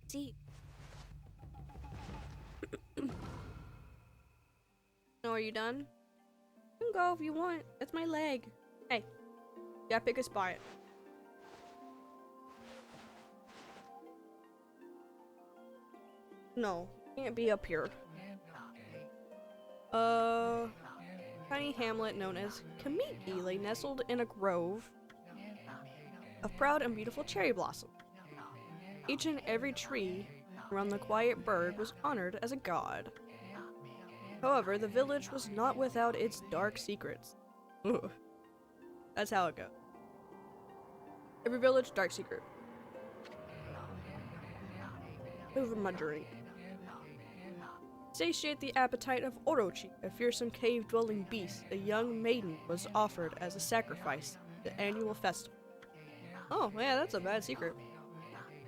See. No, are you done? You can go if you want. That's my leg. Hey, gotta pick a spot. No, can't be up here. Tiny hamlet known as Kamiki lay nestled in a grove of proud and beautiful cherry blossom. Each and every tree around the quiet burg was honored as a god. However, the village was not without its dark secrets. Ugh. That's how it goes. Every village, dark secret. Over my drink. Satiate the appetite of Orochi, a fearsome cave-dwelling beast, a young maiden was offered as a sacrifice at the annual festival. Oh, yeah, that's a bad secret.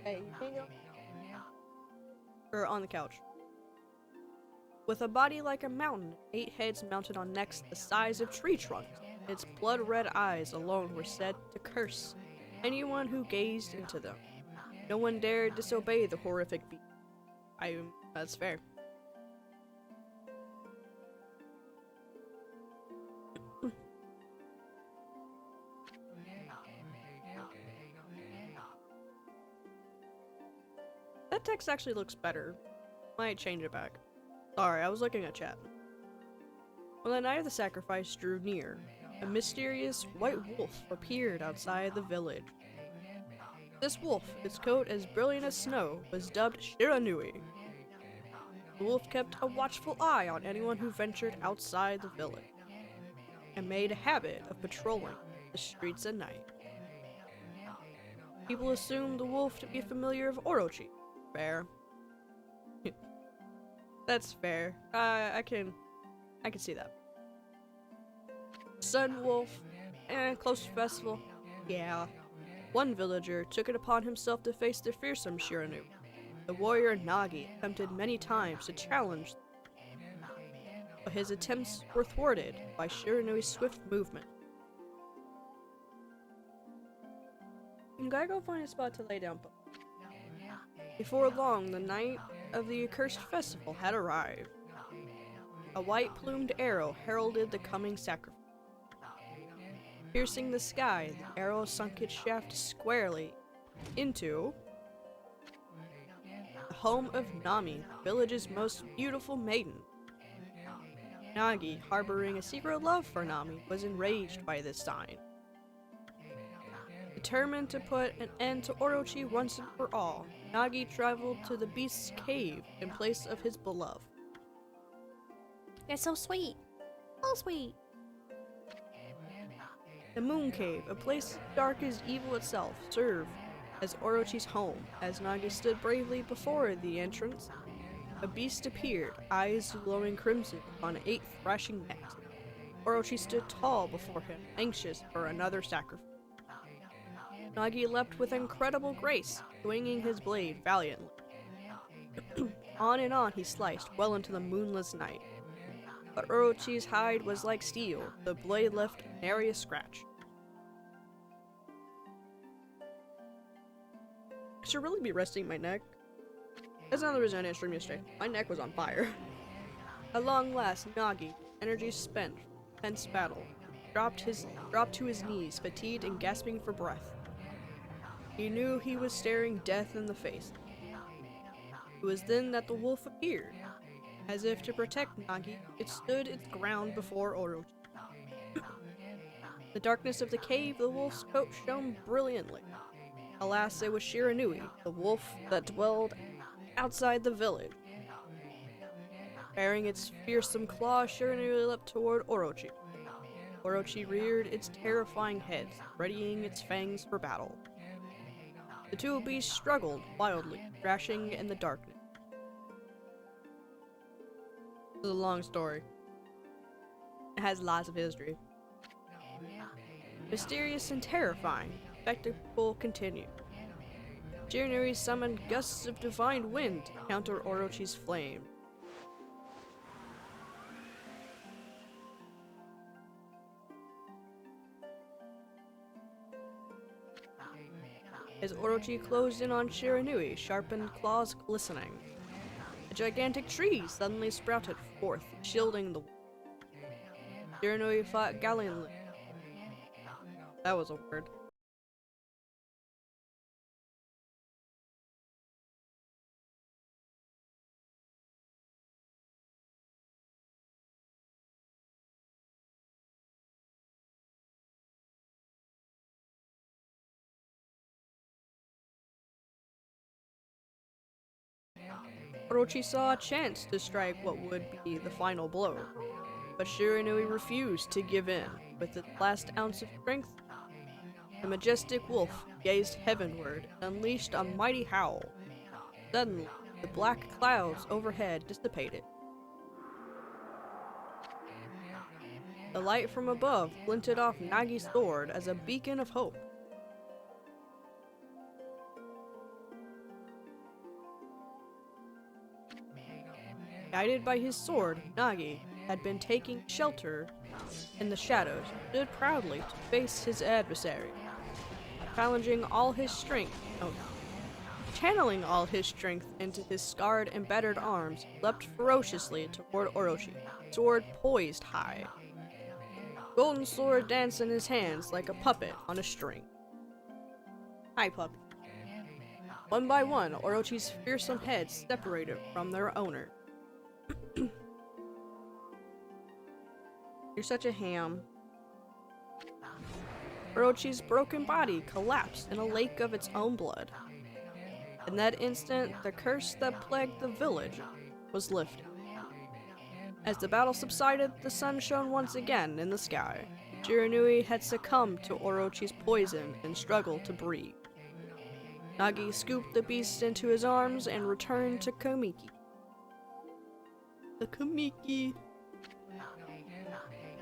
Hey, you can't go. Or on the couch. With a body like a mountain, 8 heads mounted on necks the size of tree trunks, its blood-red eyes alone were said to curse anyone who gazed into them. No one dared disobey the horrific beast. That's fair. That text actually looks better. Might change it back. Sorry, I was looking at chat. When the night of the sacrifice drew near, a mysterious white wolf appeared outside the village. This wolf, its coat as brilliant as snow, was dubbed Shiranui. The wolf kept a watchful eye on anyone who ventured outside the village, and made a habit of patrolling the streets at night. People assumed the wolf to be familiar of Orochi. Fair. That's fair. I can see that. Sun wolf, close to festival. Yeah. One villager took it upon himself to face the fearsome Shiranu. The warrior Nagi attempted many times to challenge, but his attempts were thwarted by Shiranui's swift movement. You gotta go find a spot to lay down. Before long, the night of the accursed festival had arrived. A white-plumed arrow heralded the coming sacrifice. Piercing the sky, the arrow sunk its shaft squarely into the home of Nami, the village's most beautiful maiden. Nagi, harboring a secret love for Nami, was enraged by this sign. Determined to put an end to Orochi once and for all, Nagi traveled to the beast's cave in place of his beloved. That's so sweet. So sweet. The Moon Cave, a place dark as evil itself, served as Orochi's home. As Nagi stood bravely before the entrance, a beast appeared, eyes glowing crimson on 8 thrashing necks. Orochi stood tall before him, anxious for another sacrifice. Nagi leapt with incredible grace, swinging his blade valiantly. On and on he sliced, well into the moonless night. But Orochi's hide was like steel, the blade left nary a scratch. I should really be resting my neck. That's another reason I didn't stream yesterday. My neck was on fire. At long last, Nagi, energy spent, tense battle, dropped to his knees, fatigued and gasping for breath. He knew he was staring death in the face. It was then that the wolf appeared. As if to protect Nagi, it stood its ground before Orochi. The darkness of the cave, the wolf's coat shone brilliantly. Alas, it was Shiranui, the wolf that dwelled outside the village. Bearing its fearsome claws, Shiranui leapt toward Orochi. Orochi reared its terrifying head, readying its fangs for battle. The two beasts struggled wildly, crashing in the darkness. This is a long story. It has lots of history. Mysterious and terrifying, the spectacle continued. Shiranui summoned gusts of divine wind to counter Orochi's flame. as Orochi closed in on Shiranui, sharpened claws glistening. A gigantic tree suddenly sprouted forth, shielding the wolf. Shiranui fought gallantly. That was a word. Orochi saw a chance to strike what would be the final blow, but Shiranui refused to give in. With its last ounce of strength, the majestic wolf gazed heavenward and unleashed a mighty howl. Suddenly, the black clouds overhead dissipated. The light from above glinted off Nagi's sword as a beacon of hope. Guided by his sword, Nagi had been taking shelter in the shadows, stood proudly to face his adversary. Channeling all his strength into his scarred and battered arms, leapt ferociously toward Orochi, sword poised high. Golden sword danced in his hands like a puppet on a string. Hi, puppy. One by one, Orochi's fearsome heads separated from their owner. You're such a ham. Orochi's broken body collapsed in a lake of its own blood. In that instant, the curse that plagued the village was lifted. As the battle subsided, the sun shone once again in the sky. Shiranui had succumbed to Orochi's poison and struggled to breathe. Nagi scooped the beast into his arms and returned to Kamiki. The Kamiki.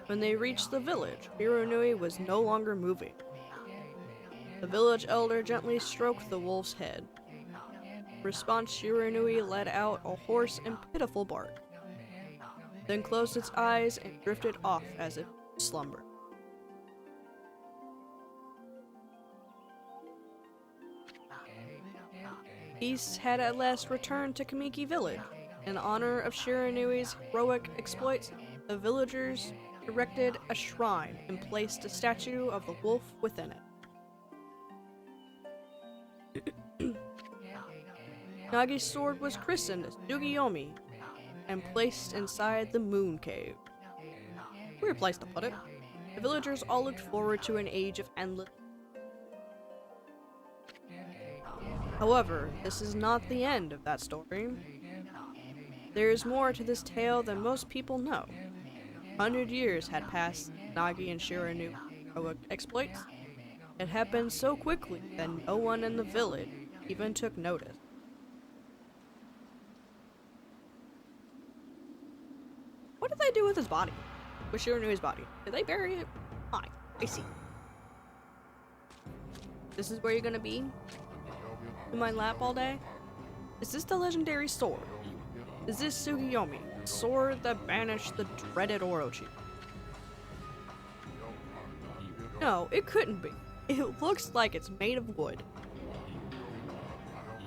When they reached the village, Shiranui was no longer moving. The village elder gently stroked the wolf's head. In response, Shiranui let out a hoarse and pitiful bark, then closed its eyes and drifted off as if slumber. Peace had at last returned to Kamiki village. In honor of Shiranui's heroic exploits, the villagers erected a shrine and placed a statue of the wolf within it. Nagi's sword was christened Tsukiyomi and placed inside the moon cave. Weird place to put it. The villagers all looked forward to an age of endless. However, this is not the end of that story. There is more to this tale than most people know. 100 years had passed since Nagi and Shiranui's heroic exploits. It happened so quickly that no one in the village even took notice. What did they do with his body? With Shiranui's body? Did they bury it? Fine, I see. This is where you're gonna be? In my lap all day? Is this the legendary sword? Is this Tsukiyomi, the sword that banished the dreaded Orochi? No, it couldn't be. It looks like it's made of wood.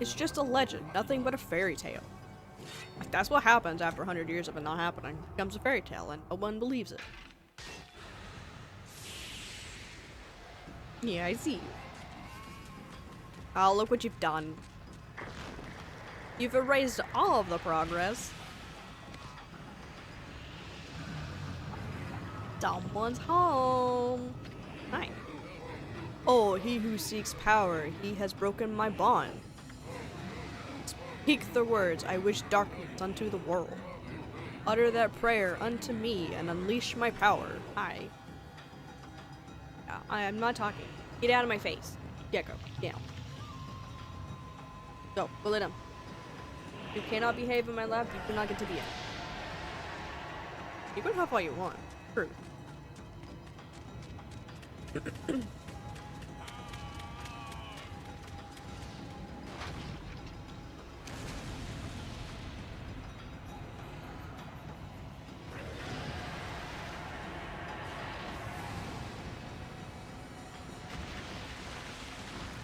It's just a legend, nothing but a fairy tale. Like, that's what happens after 100 years of it not happening. It becomes a fairy tale and no one believes it. Yeah, I see. Oh, look what you've done. You've erased all of the progress. Someone's home. Nice. Oh, he who seeks power, he has broken my bond. Speak the words, I wish darkness unto the world. Utter that prayer unto me and unleash my power. I am not talking. Get out of my face. Gecko, down. Go lay down. You cannot behave in my lap, you cannot get to the end. You can huff all you want. True.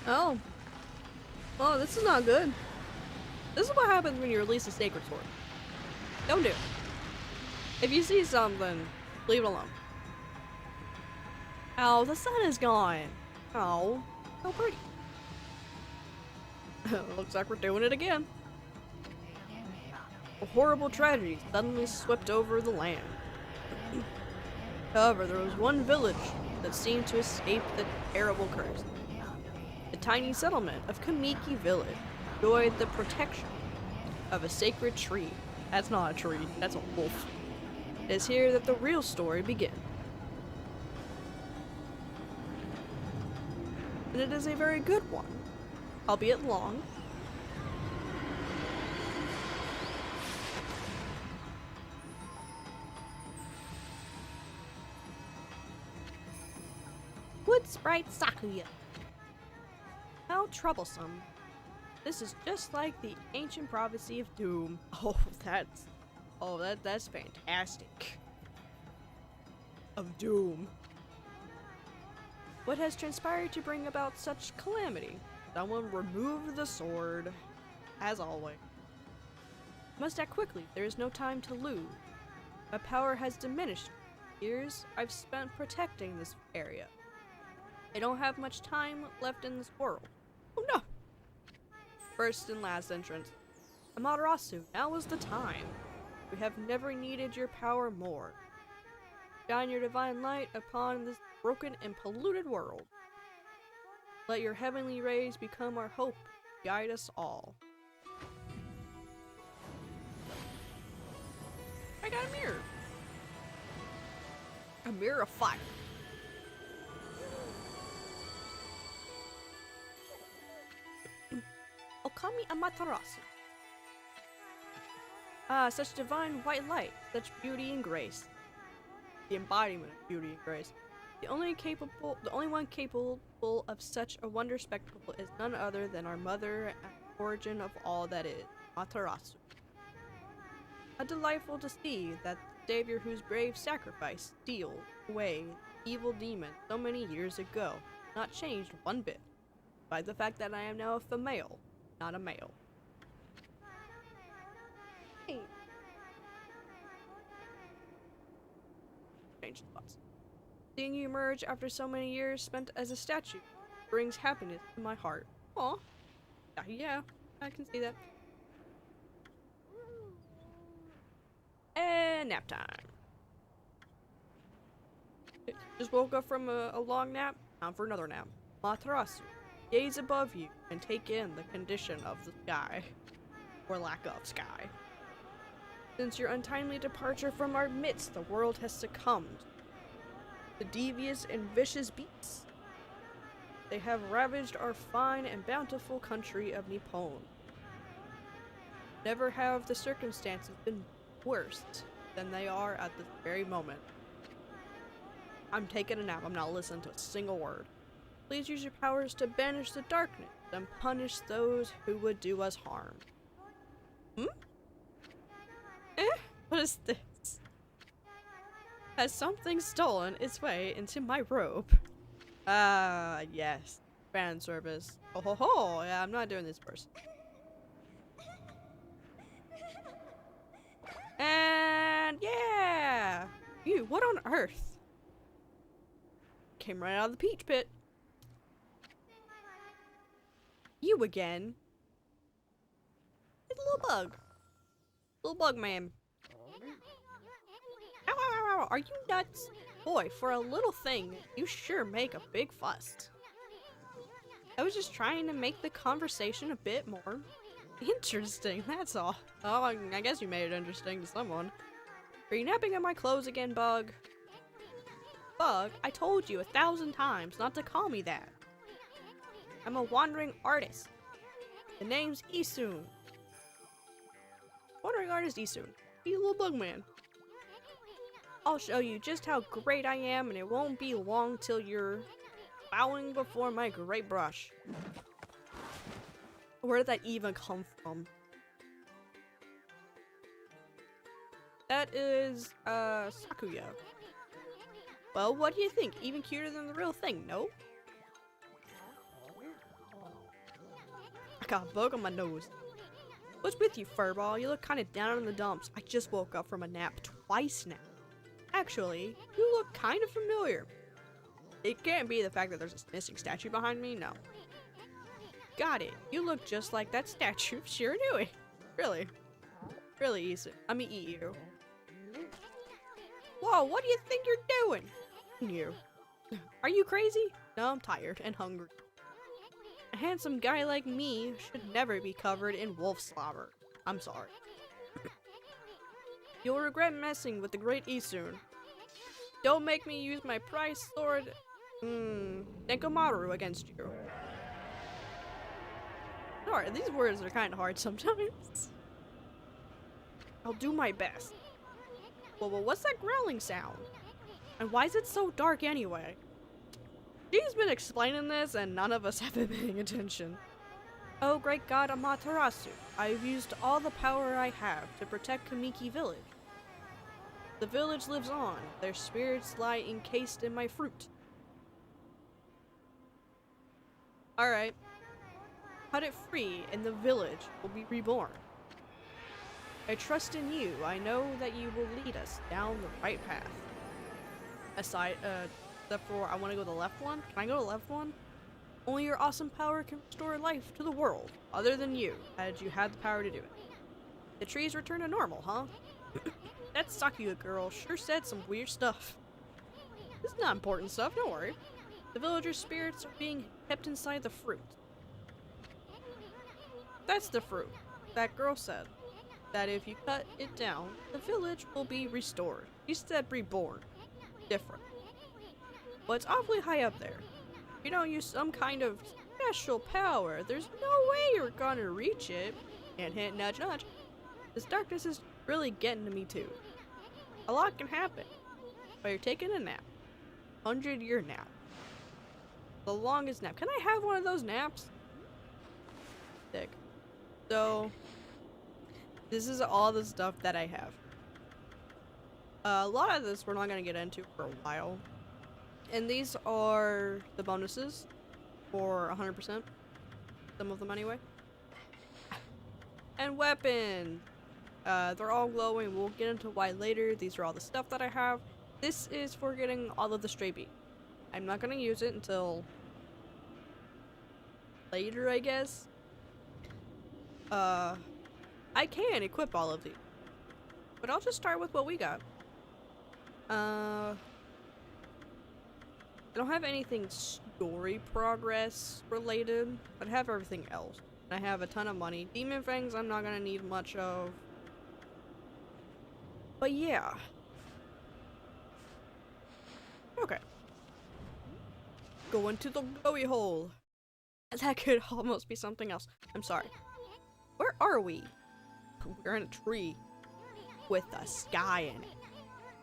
Oh, Oh, this is not good. This is what happens when you release a sacred sword. Don't do it. If you see something, leave it alone. Oh, the sun is gone. Oh, so pretty. Looks like we're doing it again. A horrible tragedy suddenly swept over the land. However, there was one village that seemed to escape the terrible curse. The tiny settlement of Kamiki Village enjoyed the protection of a sacred tree. That's not a tree, that's a wolf. It is here that the real story begins. And it is a very good one, albeit long. Wood Sprite Sakuya. How troublesome. This is just like the ancient prophecy of doom. That's fantastic. Of doom. What has transpired to bring about such calamity? Someone remove the sword. As always. Must act quickly, there is no time to lose. My power has diminished. Years I've spent protecting this area. I don't have much time left in this world. Oh no! First and last entrance. Amaterasu, now is the time. We have never needed your power more. Shine your divine light upon this broken and polluted world. Let your heavenly rays become our hope. Guide us all. I got a mirror. A mirror of fire. Okami Amaterasu. Ah, such divine white light, such beauty and grace. The embodiment of beauty and grace. The only one capable of such a wonder spectacle is none other than our mother and origin of all that is, Amaterasu. How delightful to see that the savior whose brave sacrifice steal away the evil demon so many years ago, not changed one bit, by the fact that I am now a female, not a male. Hey. Change thoughts. Seeing you emerge after so many years spent as a statue brings happiness to my heart. Aw. Yeah, I can see that. And nap time. Just woke up from a long nap. Time for another nap. Matarasu, gaze above you and take in the condition of the sky. Or lack of sky. Since your untimely departure from our midst, the world has succumbed to devious and vicious beasts. They have ravaged our fine and bountiful country of Nippon. Never have the circumstances been worse than they are at this very moment. I'm taking a nap. I'm not listening to a single word. Please use your powers to banish the darkness and punish those who would do us harm. What is this? Has something stolen its way into my robe? Ah, yes. Fan service. Oh ho ho! Yeah, I'm not doing this first. And yeah! You, what on earth? Came right out of the peach pit. You again? It's a little bug. Little bug man. Ow, ow, ow, ow. Are you nuts? Boy, for a little thing, you sure make a big fuss. I was just trying to make the conversation a bit more interesting, that's all. Oh, I guess you made it interesting to someone. Are you napping at my clothes again, Bug? Bug, I told you 1,000 times not to call me that. I'm a wandering artist. The name's Isun. Wandering artist Isun. He's a little bug man. I'll show you just how great I am, and it won't be long till you're bowing before my great brush. Where did that even come from? That is, Sakuya. Well, what do you think? Even cuter than the real thing, no? got a bug on my nose. What's with you, furball? You look kind of down in the dumps. I just woke up from a nap twice now. Actually, you look kind of familiar. It can't be the fact that there's this missing statue behind me, no. Got it. You look just like that statue of Shiranui. Really. Really easy. Let me eat you. Whoa, what do you think you're doing? You. Are you crazy? No, I'm tired and hungry. A handsome guy like me should never be covered in wolf slobber. I'm sorry. You'll regret messing with the great Isun. Don't make me use my prize sword, Denkomaru against you. Sorry, these words are kind of hard sometimes. I'll do my best. Well, what's that growling sound? And why is it so dark anyway? She's been explaining this and none of us have been paying attention. Oh great god Amaterasu, I've used all the power I have to protect Kamiki village. The village lives on. Their spirits lie encased in my fruit. Alright. Cut it free and the village will be reborn. I trust in you. I know that you will lead us down the right path. Except for I want to go to the left one. Can I go to the left one? Only your awesome power can restore life to the world, other than you, had you had the power to do it. The trees return to normal, huh? That Sakuya girl sure said some weird stuff. This is not important stuff, don't worry. The villagers' spirits are being kept inside the fruit. That's the fruit. That girl said that if you cut it down, the village will be restored. She said reborn. Different. But it's awfully high up there. If you don't use some kind of special power, there's no way you're gonna reach it. Hint, hint, nudge, nudge. This darkness is really getting to me too. A lot can happen while you're taking a nap. 100-year nap. The longest nap. Can I have one of those naps? Sick. So, this is all the stuff that I have. A lot of this we're not going to get into for a while. And these are the bonuses for 100%. Some of them anyway. And weapons. They're all glowing. We'll get into why later. These are all the stuff that I have. This is for getting all of the stray beat. I'm not going to use it until later, I guess. I can equip all of these. But I'll just start with what we got. I don't have anything story progress related, but I have everything else. I have a ton of money. Demon Fangs I'm not gonna need much of. But yeah. Okay. Go into the glowy hole. That could almost be something else. I'm sorry. Where are we? We're in a tree with a sky in it.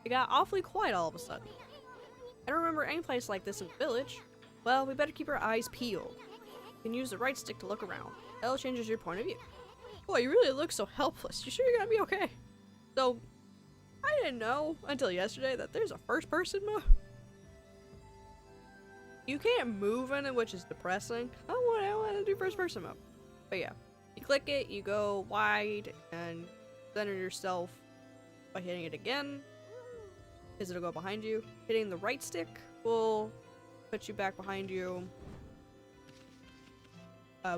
It got awfully quiet all of a sudden. I don't remember any place like this in the village. Well, we better keep our eyes peeled. You can use the right stick to look around. That'll changes your point of view. Boy, you really look so helpless. You sure you're gonna be okay? So, I didn't know until yesterday that there's a first-person mode. You can't move in it, which is depressing. I want to do first-person mode. But yeah, you click it, you go wide, and center yourself by hitting it again. Because it'll go behind you. Hitting the right stick will put you back behind you.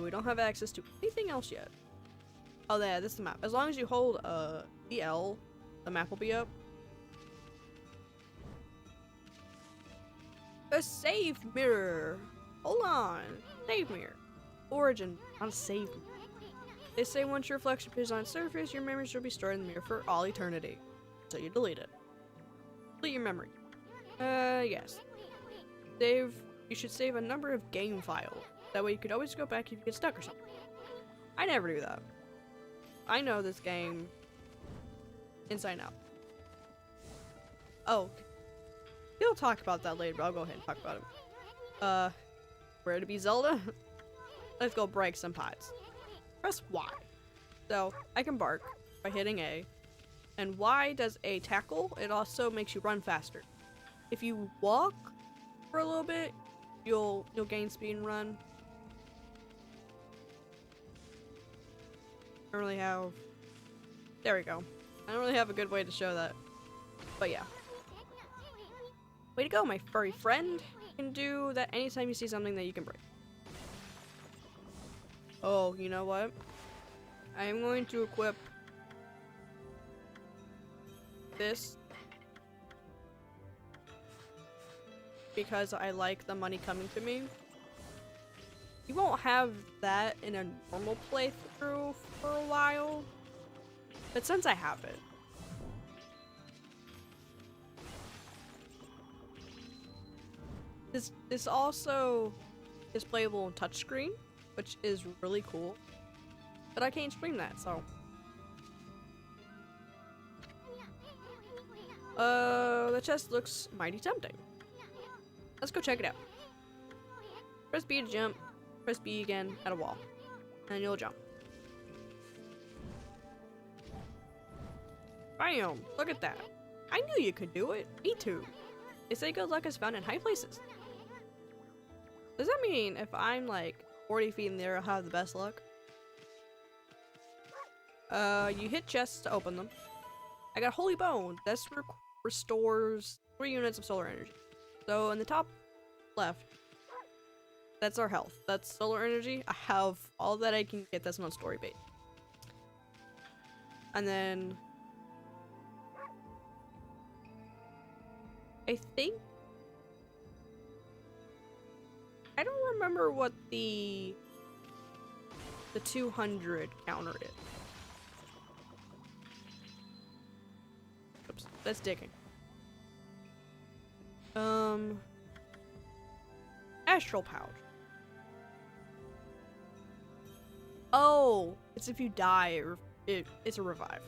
We don't have access to anything else yet. Oh, yeah, this is the map. As long as you hold BL, the map will be up. A save mirror. Hold on. Save mirror. Origin, not a save mirror. They say once your reflection appears on its surface, your memories will be stored in the mirror for all eternity. So you delete it. Delete your memory. Yes. Save. You should save a number of game files. That way you could always go back if you get stuck or something. I never do that. I know this game inside out. Oh. We'll talk about that later, but I'll go ahead and talk about it. Where to be Zelda? Let's go break some pots. Press Y. So, I can bark by hitting A. And Y does a tackle. It also makes you run faster. If you walk for a little bit, you'll gain speed and run. don't really have... There we go. I don't really have a good way to show that. But yeah. Way to go, my furry friend. You can do that anytime you see something that you can break. Oh, you know what? I am going to equip this because I like the money coming to me. You won't have that in a normal playthrough for a while, but since I have it, this also is playable on touchscreen, which is really cool. But I can't stream that, so. The chest looks mighty tempting. Let's go check it out. Press B to jump, press B again at a wall, and you'll jump. Bam! Look at that. I knew you could do it. Me too. They say good luck is found in high places. Does that mean if I'm like 40 feet in the air, I'll have the best luck? You hit chests to open them. I got Holy Bone. This restores 3 units of solar energy. So in the top left, that's our health. That's solar energy. I have all that I can get that's not story bait. And then I think I don't remember what the 200 counter is. Oops, that's digging. Astral pouch. Oh, it's if you die, it's a revive.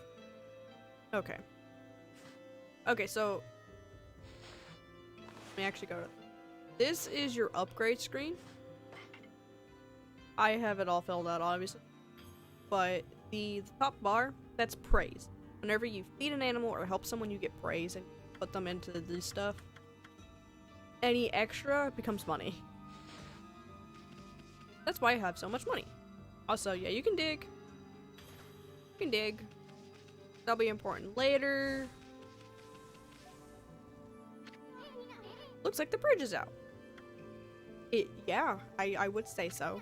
Okay. Okay, so let me actually go to this is your upgrade screen. I have it all filled out, obviously. But the top bar, that's praise. Whenever you feed an animal or help someone, you get praise and put them into this stuff. Any extra becomes money. That's why I have so much money. Also, yeah, you can dig. You can dig. That'll be important later. Looks like the bridge is out. Yeah, I would say so.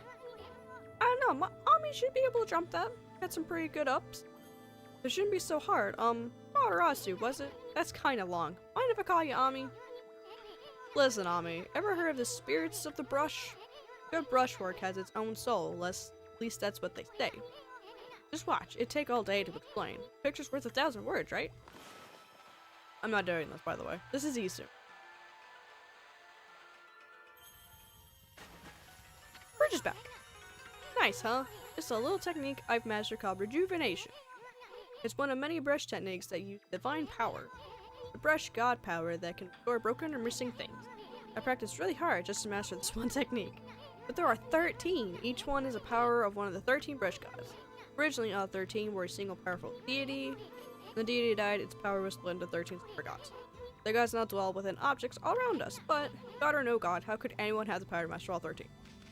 I don't know, my Ami should be able to jump that. Got some pretty good ups. It shouldn't be so hard. Matarasu, was it? That's kinda long. Mind if I call you Ami? Listen, Ami, ever heard of the spirits of the brush? Good brushwork has its own soul, at least that's what they say. Just watch, it'd take all day to explain. Picture's worth 1,000 words, right? I'm not doing this, by the way. This is Isu. Bridge is back. Nice, huh? It's a little technique I've mastered called rejuvenation. It's one of many brush techniques that use divine power. The brush god power that can restore broken or missing things. I practiced really hard just to master this one technique. But there are 13. Each one is a power of one of the 13 brush gods. Originally, all 13 were a single powerful deity. When the deity died, its power was split into 13 separate gods. The gods now dwell within objects all around us, but god or no god, how could anyone have the power to master all 13?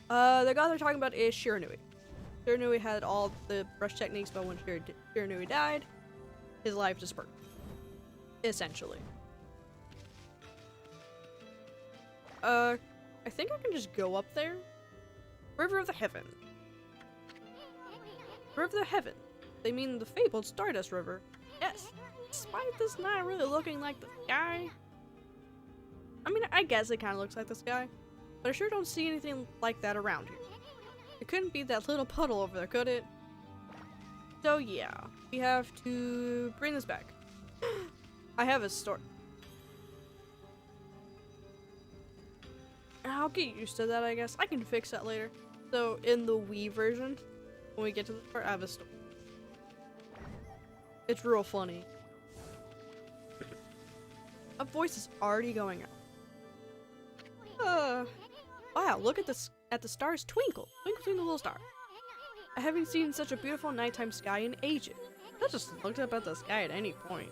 The god they're talking about is Shiranui. Shiranui had all the brush techniques, but when Shiranui died, his life dispersed. Essentially. I think I can just go up there. River of the Heaven. River of the Heaven. They mean the fabled Stardust River. Yes. Despite this not really looking like the sky. I mean, I guess it kind of looks like the sky. But I sure don't see anything like that around here. It couldn't be that little puddle over there, could it? So yeah, we have to bring this back. I have a story. I'll get used to that, I guess. I can fix that later. So in the Wii version, when we get to the part, I have a story. It's real funny. A voice is already going out. Wow, look at the stars twinkle. Twinkle, twinkle, little star. I haven't seen such a beautiful nighttime sky in ages. I just looked up at the sky at any point.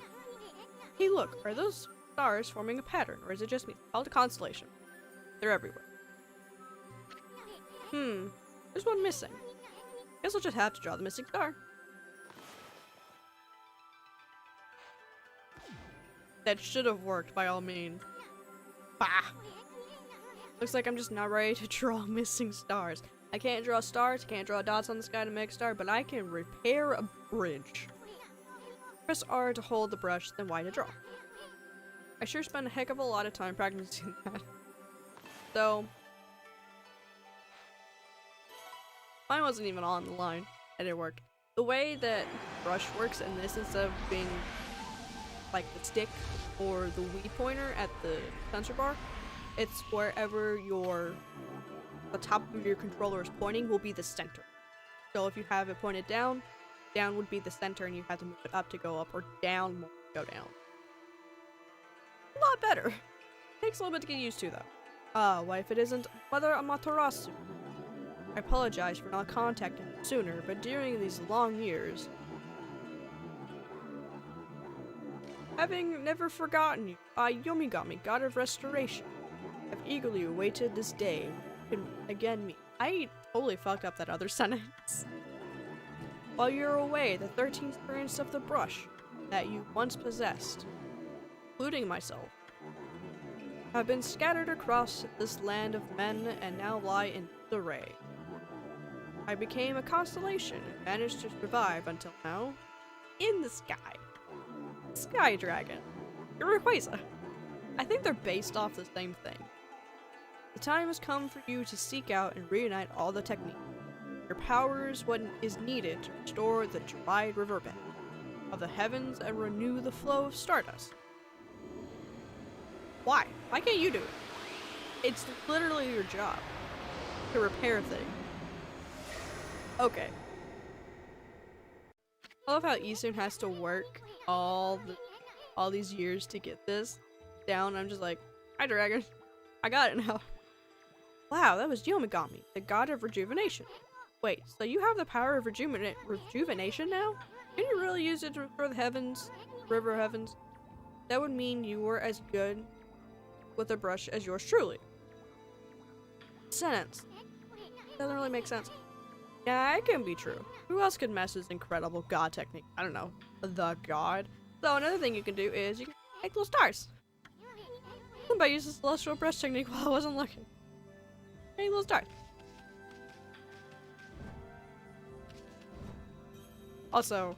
Hey look, are those stars forming a pattern, or is it just me? Called a constellation. They're everywhere. There's one missing. Guess I'll just have to draw the missing star. That should have worked by all means. Bah! Looks like I'm just not ready to draw missing stars. I can't draw stars, can't draw dots on the sky to make a star, but I can repair a bridge. Press R to hold the brush, then Y to draw. I sure spent a heck of a lot of time practicing that. So, mine wasn't even on the line, and it worked. The way that brush works in this, instead of being like the stick or the Wii pointer at the sensor bar, it's wherever the top of your controller is pointing will be the center. So if you have it pointed down, down would be the center and you have to move it up to go up, or down more to go down. A lot better. Takes a little bit to get used to though. What if it isn't Mother Amaterasu? I apologize for not contacting you sooner, but during these long years, having never forgotten you, Yomigami, god of restoration, I've eagerly awaited this day. Can again meet. I totally fucked up that other sentence. While you're away, the 13th variants of the brush that you once possessed, including myself, have been scattered across this land of men and now lie in disarray. I became a constellation and managed to survive until now. In the sky. Sky Dragon. Rayquaza. I think they're based off the same thing. The time has come for you to seek out and reunite all the technique. Your power is what is needed to restore the dried riverbed of the heavens and renew the flow of stardust. Why? Why can't you do it? It's literally your job to repair things. Okay. I love how Eastern has to work all these years to get this down. I'm just like, hi dragon. I got it now. Wow, that was Yomigami, the god of rejuvenation. Wait, so you have the power of rejuvenation now? Can you really use it to restore the heavens, river heavens? That would mean you were as good with a brush as yours truly. Sentence. Doesn't really make sense. Yeah, it can be true. Who else could mess this incredible god technique? I don't know. The god. So another thing you can do is you can make little stars. Somebody used the celestial brush technique while I wasn't looking. Make little stars. Also,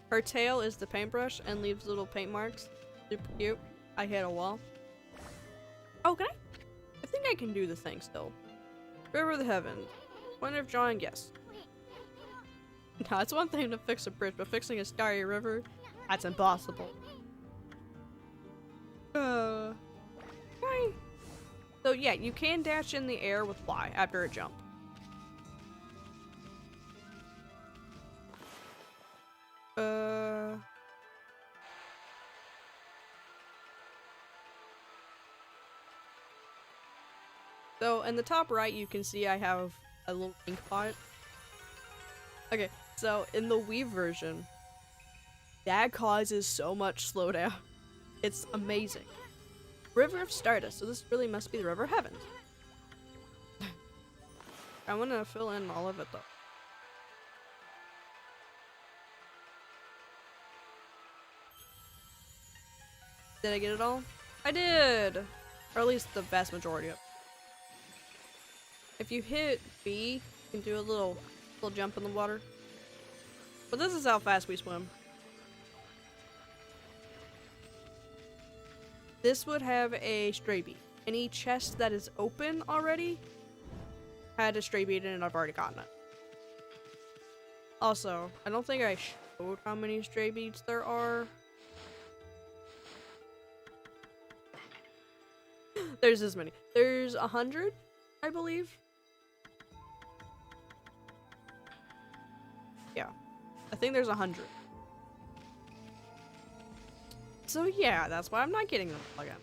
her tail is the paintbrush and leaves little paint marks. Super cute. I hit a wall. Oh, can I? I think I can do the thing still. River of the Heavens. Wonder if drawing, yes. No, it's one thing to fix a bridge, but fixing a starry river, that's impossible. Okay. So yeah, you can dash in the air with Y after a jump. So in the top right, you can see I have a little ink pot. Okay, so in the Wii version, that causes so much slowdown. It's amazing. River of Stardust, so this really must be the River of Heavens. I want to fill in all of it though. Did I get it all? I did! Or at least the vast majority of it. If you hit B, you can do a little jump in the water. But this is how fast we swim. This would have a stray bead. Any chest that is open already had a stray bead in it, I've already gotten it. Also, I don't think I showed how many stray beads there are. There's this many. There's 100, I believe. Yeah, I think there's 100. So yeah, that's why I'm not getting them again.